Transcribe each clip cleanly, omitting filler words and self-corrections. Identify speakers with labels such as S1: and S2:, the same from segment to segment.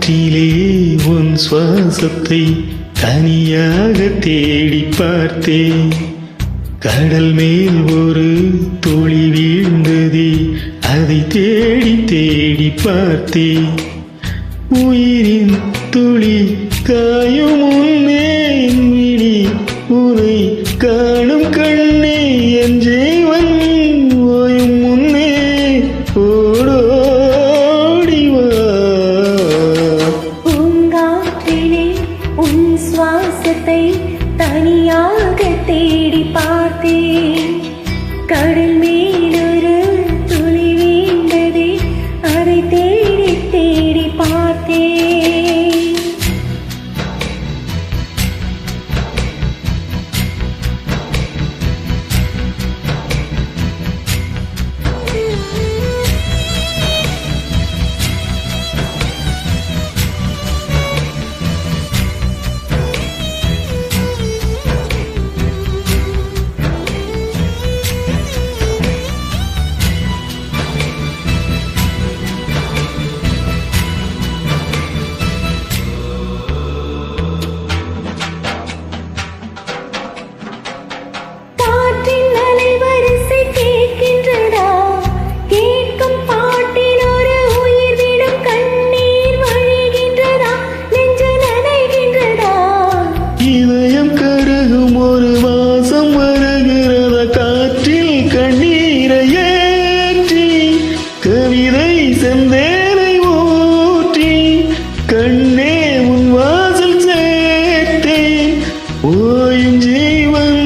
S1: காற்றிலே உன் சுவாசத்தை தனியாக தேடி பார்த்தேன். கடல் மேல் ஒரு துளி வீழ்ந்ததே, அதை தேடி தேடி பார்த்தேன். உயிரின் துளி காயும் முன்னே என் விழி உனை காணும் கண்ணே, என் ஜீவன் ஓயும் முன்னே ஓடோடி வா.
S2: பூங்காற்றிலே உன் சுவாசத்தை தனியாக தேடி பார்த்தேன். கடல் மேலொரு துளி வீழ்ந்ததே, அதை தேடி தேடி பார்த்தேன்.
S1: ஒரு வாசம் வருகிறத காற்றில் கண்ணீரை ஏற்றி, கவிதை செந்தேரை ஊற்றி கண்ணே உன் வாசல் சேர்த்தேன். ஓயும் ஜீவன்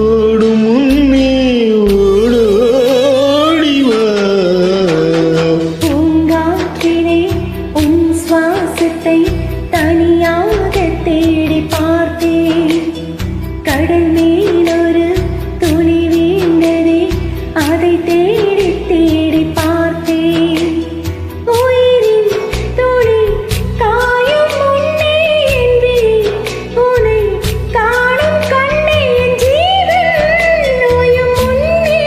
S1: ஓடும் முன்னே ஓடோடி வா.
S2: பூங்காற்றிலே உன் சுவாசத்தை தனியாக தேடி பார்த்தேன். கடல் மேலொரு துளி வீழ்ந்ததே, அதை தேடி தேடி பார்த்தேன். உயிரின் துளி காயும் முன்னே என் விழி உனை காணும் கண்ணே, என் ஜீவன் ஓயும் முன்னே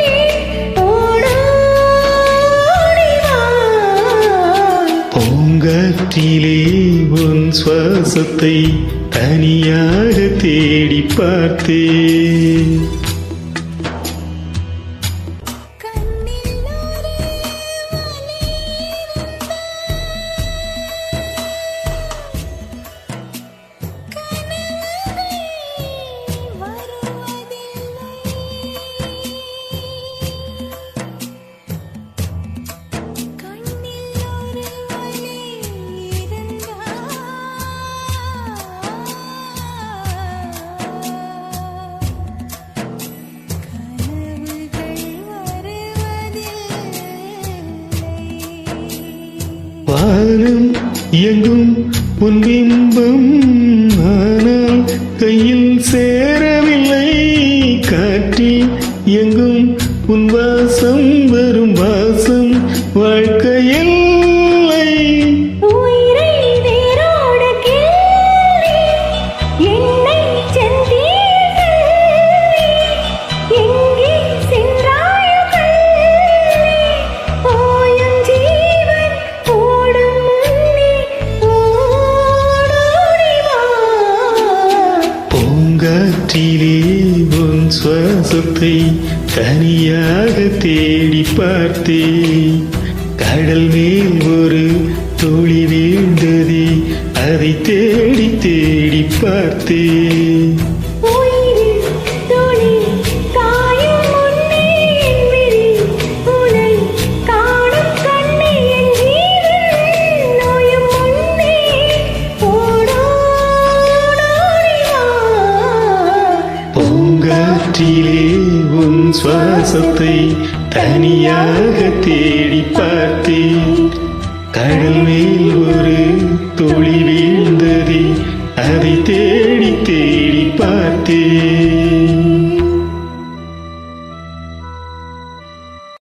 S2: ஓடோடி வா.
S1: பூங்காற்றிலே உன் சுவாசத்தை தனியாக தேடி பார்த்தேன். வானம் எங்கும் உன் பிம்பம், ஆனால் கையில் சேரவில்லை. காற்றில் எங்கும் உன் வாசம், வரும் வாசம் வாழ்க்கையில் காற்றிலே உன் சுவாசத்தை தனியாக தேடி பார்த்தேன். கடல் மேல் ஒரு துளி வீழ்ந்ததே, அதை தேடி தேடி பார்த்தேன். பூங்காற்றிலே உன் சுவாசத்தை தனியாக தேடி பார்த்தேன். கடல் மேல் ஒரு துளி